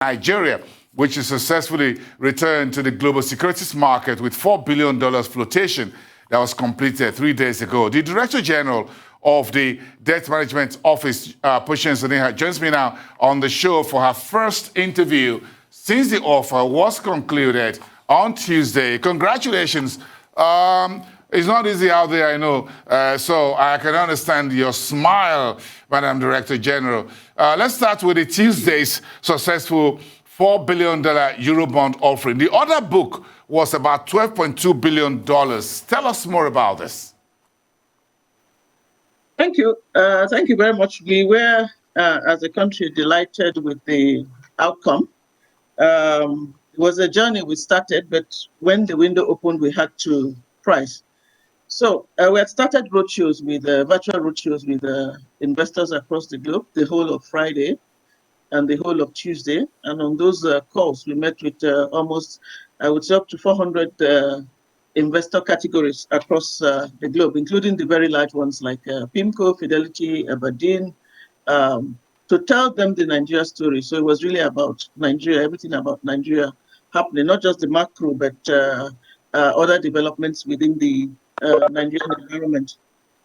Nigeria, which is successfully returned to the global securities market with $4 billion flotation that was completed 3 days ago. The Director General of the Debt Management Office, Patience Oniha, joins me now on the show for her first interview since the offer was concluded on Tuesday. Congratulations. It's not easy out there, I know, so I can understand your smile, Madam Director General. Let's start with the Tuesday's successful $4 billion Eurobond offering. The other book was about $12.2 billion. Tell us more about this. Thank you. Thank you very much. We were, as a country, delighted with the outcome. It was a journey we started, but when the window opened, we had to price. So we had started roadshows with virtual roadshows with investors across the globe, the whole of Friday and the whole of Tuesday. And on those calls, we met with almost, I would say, up to 400 investor categories across the globe, including the very large ones like PIMCO, Fidelity, Aberdeen, to tell them the Nigeria story. So it was really about Nigeria, everything about Nigeria happening, not just the macro, but other developments within the Nigerian environment.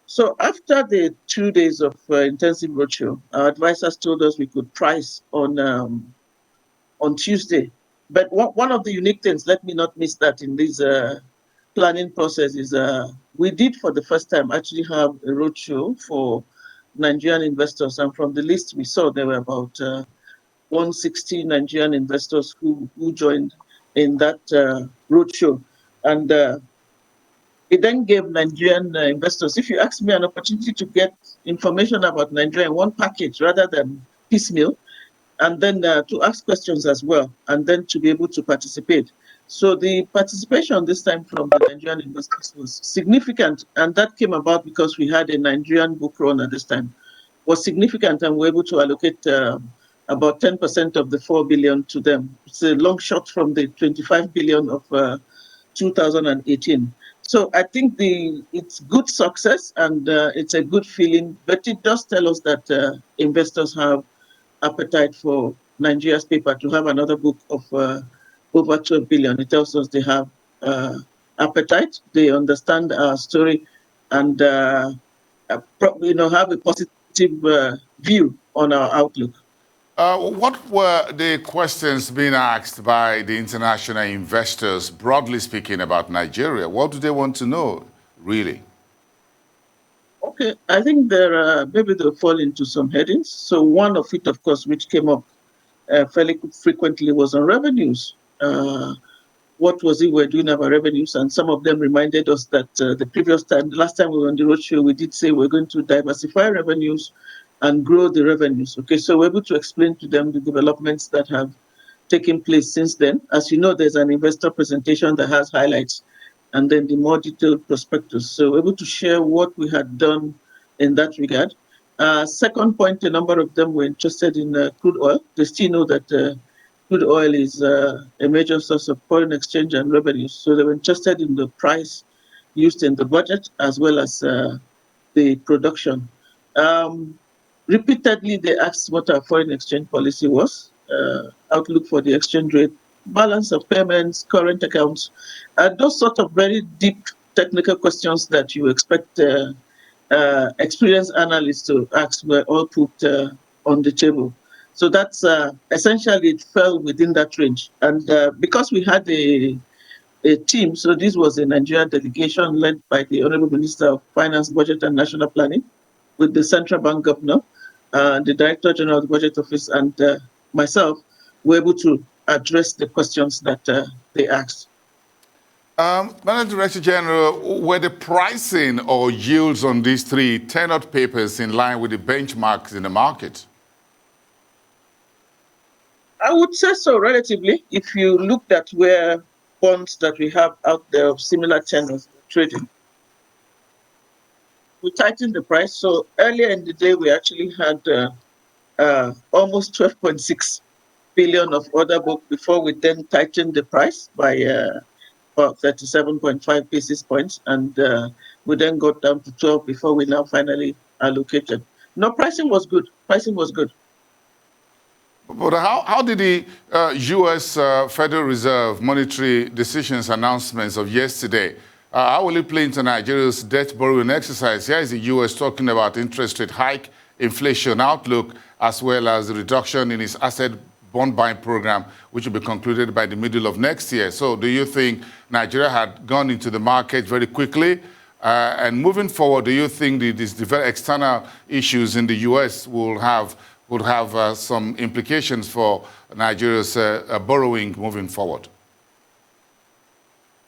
So after the 2 days of intensive roadshow, our advisors told us we could price on Tuesday. But one of the unique things, let me not miss that in this planning process, is we did for the first time actually have a roadshow for Nigerian investors. And from the list we saw, there were about 160 Nigerian investors who joined in that roadshow. And it then gave Nigerian investors, if you ask me, an opportunity to get information about Nigeria in one package rather than piecemeal, and then to ask questions as well, and then to be able to participate. So the participation this time from the Nigerian investors was significant, and that came about because we had a Nigerian book run at this time. Was significant, and we were able to allocate about 10% of the $4 billion to them. It's a long shot from the $25 billion of 2018. So I think it's good success, and it's a good feeling, but it does tell us that investors have appetite for Nigeria's paper to have another book of over 12 billion. It tells us they have appetite, they understand our story, and have a positive view on our outlook. What were the questions being asked by the international investors, broadly speaking, about Nigeria? What do they want to know, really? Okay, I think maybe they'll fall into some headings. So one of it, of course, which came up fairly frequently was on revenues. What was it we're doing about revenues? And some of them reminded us that the last time we were on the roadshow, we did say we're going to diversify revenues and grow the revenues. Okay, so we're able to explain to them the developments that have taken place since then. As you know, there's an investor presentation that has highlights and then the more detailed prospectus. So we're able to share what we had done in that regard. Second point, a number of them were interested in crude oil. They still know that crude oil is a major source of foreign exchange and revenues. So they were interested in the price used in the budget as well as the production. Repeatedly, they asked what our foreign exchange policy was, outlook for the exchange rate, balance of payments, current accounts, those sort of very deep technical questions that you expect experienced analysts to ask were all put on the table. So that's essentially it fell within that range. And because we had a team, so this was a Nigeria delegation led by the Honorable Minister of Finance, Budget and National Planning, with the Central Bank Governor, the Director General of the Budget Office, and myself, were able to address the questions that they asked. Madam Director General, were the pricing or yields on these three tenured papers in line with the benchmarks in the market? I would say so, relatively. If you looked at where bonds that we have out there of similar tenors trading, we tightened the price. So earlier in the day, we actually had almost 12.6 billion of order book before we then tightened the price by about 37.5 basis points. And we then got down to 12 before we now finally allocated. No, pricing was good. Pricing was good. But how did the U.S. Federal Reserve monetary decisions announcements of yesterday, how will it play into Nigeria's debt borrowing exercise? Here is the U.S. talking about interest rate hike, inflation outlook, as well as the reduction in its asset bond buying program, which will be concluded by the middle of next year. So do you think Nigeria had gone into the market very quickly? And moving forward, do you think these external issues in the U.S. would have some implications for Nigeria's borrowing moving forward?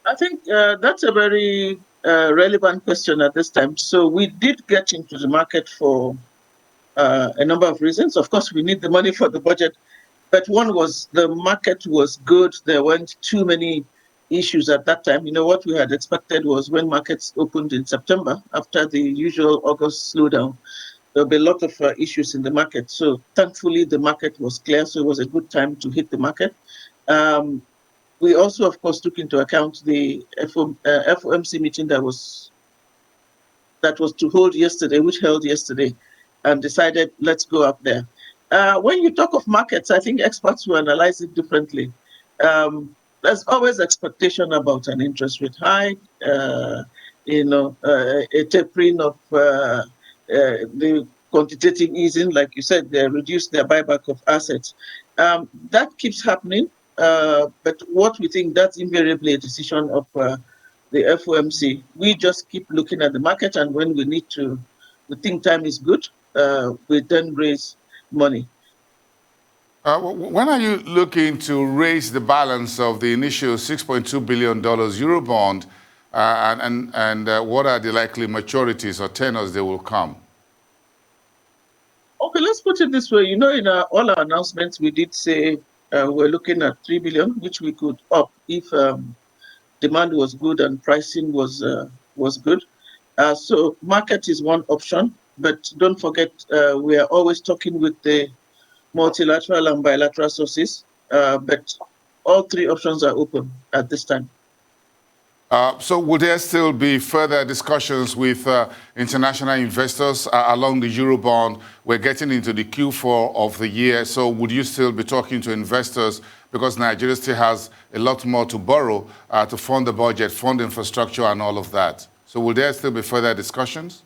I think that's a very relevant question at this time. So we did get into the market for a number of reasons. Of course, we need the money for the budget, but one was the market was good. There weren't too many issues at that time. You know, what we had expected was when markets opened in September, after the usual August slowdown, there'll be a lot of issues in the market. So thankfully, the market was clear, so it was a good time to hit the market. We also, of course, took into account the FOMC meeting that was to hold yesterday, which held yesterday, and decided, let's go up there. When you talk of markets, I think experts will analyze it differently. There's always expectation about an interest rate hike, a tapering of the quantitative easing, like you said, they reduced their buyback of assets. That keeps happening, but what we think that's invariably a decision of the FOMC. We just keep looking at the market, and when we think time is good, we then raise money. When are you looking to raise the balance of the initial $6.2 billion Eurobond, and what are the likely maturities or tenors that will come? Okay, let's put it this way. You know, in all our announcements, we did say we're looking at $3 billion, which we could up if demand was good and pricing was good. So market is one option, but don't forget we are always talking with the multilateral and bilateral sources, but all three options are open at this time. So will there still be further discussions with international investors along the Eurobond? We're getting into the Q4 of the year, so would you still be talking to investors, because Nigeria still has a lot more to borrow to fund the budget, fund infrastructure and all of that? So will there still be further discussions?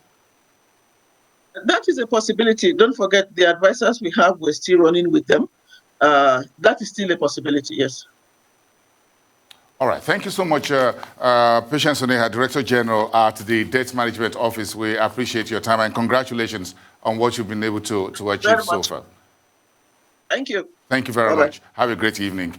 That is a possibility. Don't forget the advisors we have, we're still running with them. That is still a possibility, yes. All right. Thank you so much, Patience Oneha, Director General at the Debt Management Office. We appreciate your time and congratulations on what you've been able to achieve so far. Thank you. Thank you very much. Have a great evening.